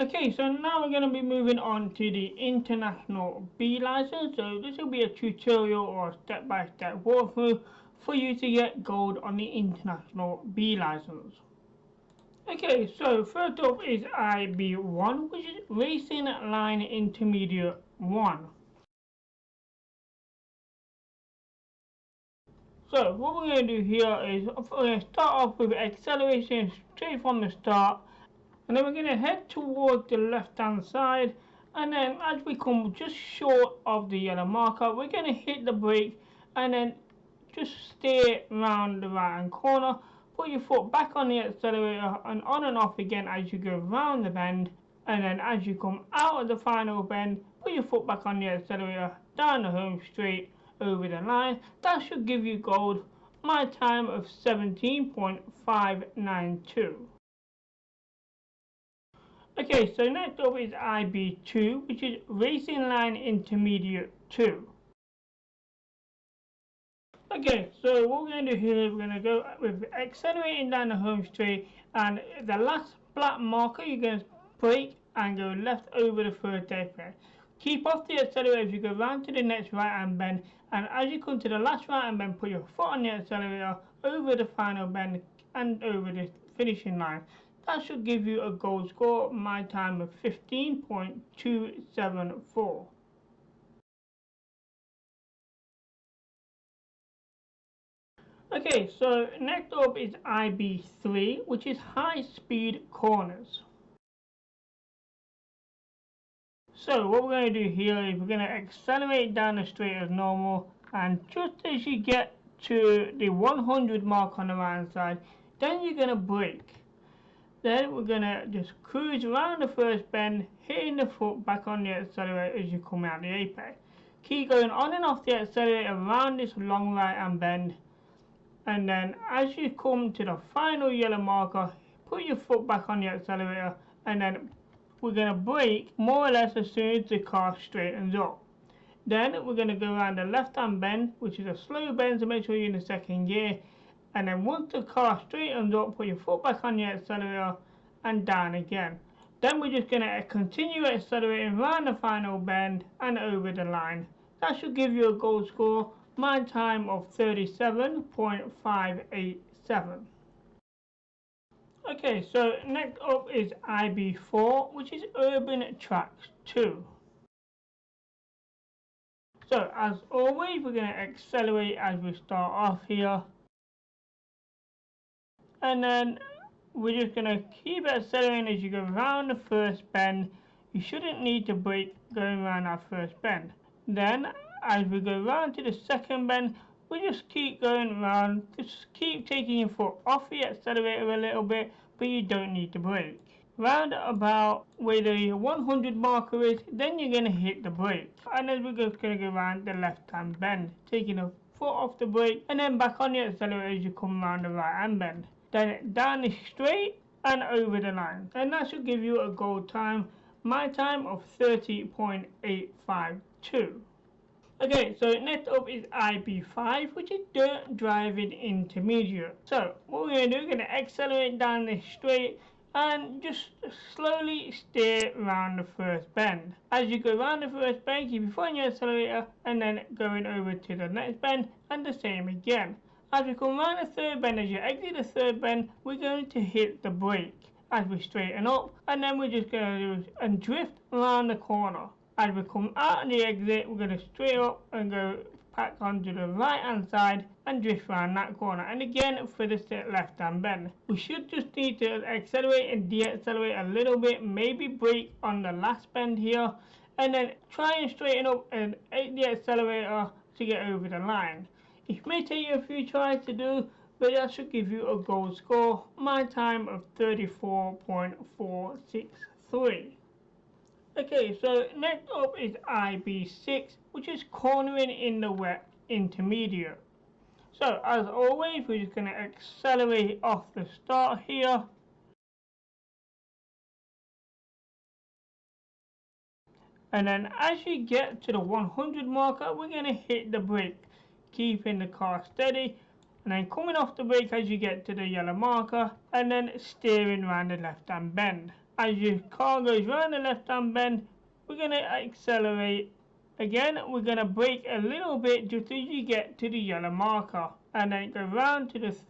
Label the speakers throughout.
Speaker 1: Okay, so now we're going to be moving on to the International B license. So this will be a tutorial or step-by-step walkthrough for you to get gold on the International B license. Okay, so first up is IB1, which is Racing Line Intermediate 1. So what we're going to do here is we're going to start off with acceleration straight from the start, and then we're going to head towards the left hand side, and then as we come just short of the yellow marker, we're going to hit the brake and then just steer around the right hand corner, put your foot back on the accelerator and on and off again as you go round the bend, and then as you come out of the final bend, put your foot back on the accelerator, down the home straight, over the line. That should give you gold. My time of 17.592. Okay, so next up is IB2, which is Racing Line Intermediate 2. Okay, so what we're going to do here is we're going to go with accelerating down the home straight, and the last black marker you're going to brake and go left over the first apex. Keep off the accelerator as you go round to the next right hand bend, and as you come to the last right hand bend, put your foot on the accelerator over the final bend and over the finishing line. That should give you a gold score. My time of 15.274. Okay, so next up is IB3, which is High Speed Corners. So what we're going to do here is we're going to accelerate down the straight as normal, and just as you get to the 100 mark on the right hand side, then you're going to brake. Then we're going to just cruise around the first bend, hitting the foot back on the accelerator as you come out the apex. Keep going on and off the accelerator around this long right hand bend, and then as you come to the final yellow marker, put your foot back on the accelerator, and then we're going to brake more or less as soon as the car straightens up. Then we're going to go around the left hand bend, which is a slow bend, so make sure you're in the second gear, and then once the car straightens up, put your foot back on the accelerator and down again. Then we're just going to continue accelerating around the final bend and over the line. That should give you a gold score. My time of 37.587. Okay, so next up is IB4, which is Urban Tracks 2. So as always, we're going to accelerate as we start off here, and then we're just going to keep accelerating as you go around the first bend. You shouldn't need to brake going around that first bend. Then as we go round to the second bend, we just keep going around, just keep taking your foot off the accelerator a little bit, but you don't need to brake. Round about where the 100 marker is, then you're going to hit the brake. And then we're just going to go around the left hand bend, taking the foot off the brake and then back on the accelerator as you come around the right hand bend. Then down the straight and over the line. And that should give you a gold time. My time of 30.852. Okay, so next up is IB5, which is Dirt Driving Intermediate. So what we're going to do, we're going to accelerate down this straight and just slowly steer around the first bend. As you go around the first bend, keep your foot on your accelerator and then going over to the next bend and the same again. As we come around the third bend, as you exit the third bend, we're going to hit the brake as we straighten up, and then we're just going to do and drift around the corner. As we come out of the exit, we're going to straight up and go back onto the right hand side and drift around that corner, and again for the left hand bend. We should just need to accelerate and de-accelerate a little bit, maybe brake on the last bend here, and then try and straighten up and hit the accelerator to get over the line. It may take you a few tries to do, but that should give you a gold score. My time of 34.463. Okay, so next up is IB6, which is Cornering in the Wet Intermediate. So as always, we're just going to accelerate off the start here. And then as you get to the 100 marker, we're going to hit the brake, keeping the car steady. And then coming off the brake as you get to the yellow marker, and then steering around the left hand bend. as your car goes round the left hand bend, we're going to accelerate. Again, we're going to brake a little bit just as you get to the yellow marker, and then go round to this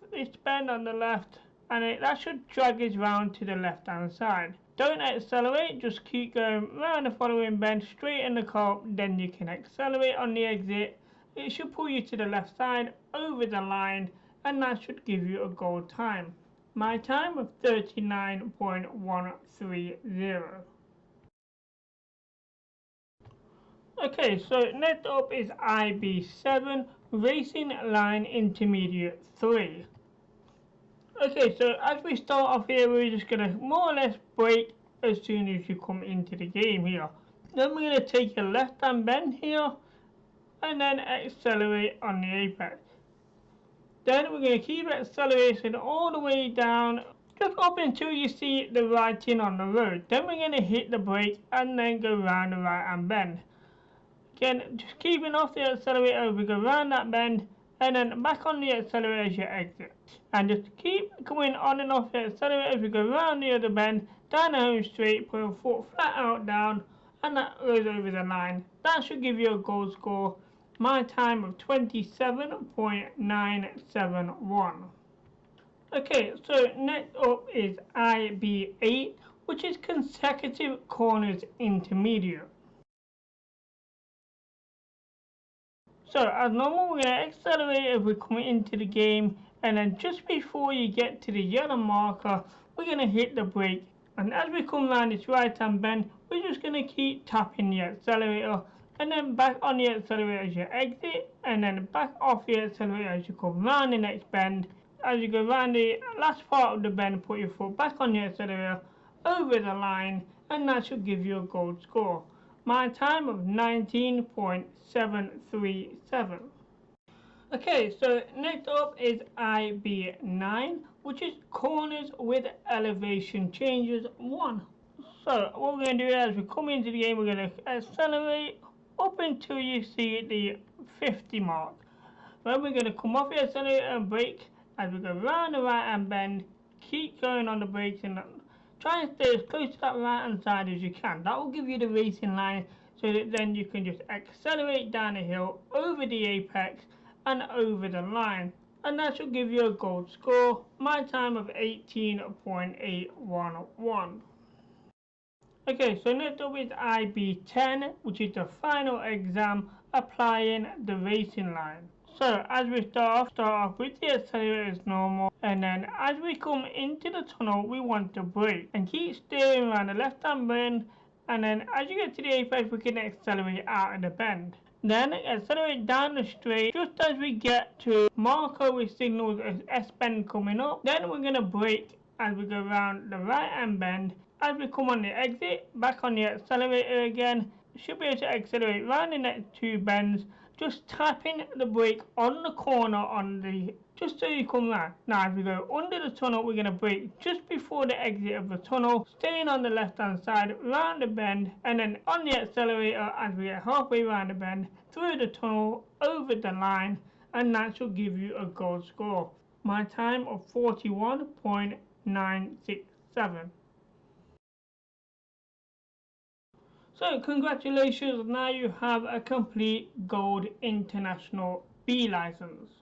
Speaker 1: bend on the left, and that should drag us round to the left hand side. Don't accelerate, just keep going round the following bend, straighten the car up, then you can accelerate on the exit. It should pull you to the left side over the line, and that should give you a goal time. My time of 39.130. Okay, so next up is IB7 Racing Line Intermediate 3. Okay, so as we start off here, we're just going to more or less brake as soon as you come into the game here. Then we're going to take a left hand bend here, and then accelerate on the apex. Then we're going to keep acceleration all the way down, just up until you see the writing on the road. Then we're going to hit the brake and then go round the right hand bend. Again, just keeping off the accelerator as we go round that bend, and then back on the accelerator as you exit. And just keep going on and off the accelerator as we go round the other bend, down the home straight, put your foot flat out down, and that goes over the line. That should give you a goal score. My time of 27.971. Okay, so next up is IB8, which is Consecutive Corners Intermediate. So as normal, we're going to accelerate as we come into the game, and then just before you get to the yellow marker, we're going to hit the brake. And as we come around this right hand bend, we're just going to keep tapping the accelerator, and then back on the accelerator as you exit, and then back off the accelerator as you come round the next bend. As you go round the last part of the bend, put your foot back on the accelerator over the line, and that should give you a gold score. My time of 19.737. Okay, so next up is IB9, which is Corners with Elevation Changes 1. So what we're going to do as we come into the game, we're going to accelerate up until you see the 50 mark. Then we're going to come off the accelerator and brake as we go round the right hand bend. Keep going on the brakes and try and stay as close to that right hand side as you can. That will give you the racing line, so that then you can just accelerate down the hill, over the apex and over the line, and that should give you a gold score. My time of 18.811. Okay, so next up is IB10, which is the final exam applying the racing line. So as we start off with the accelerator as normal, and then as we come into the tunnel, we want to brake and keep steering around the left hand bend, and then as you get to the apex, we can accelerate out of the bend. Then accelerate down the straight just as we get to marker with signals as S bend coming up. Then we're going to brake as we go around the right hand bend. As we come on the exit, back on the accelerator again, should be able to accelerate round the next two bends, just tapping the brake on the corner just so you come round. Now as we go under the tunnel, we're going to brake just before the exit of the tunnel, staying on the left hand side round the bend, and then on the accelerator as we get halfway round the bend, through the tunnel, over the line, and that should give you a gold score. My time of 41.967. So congratulations, now you have a complete Gold International B license.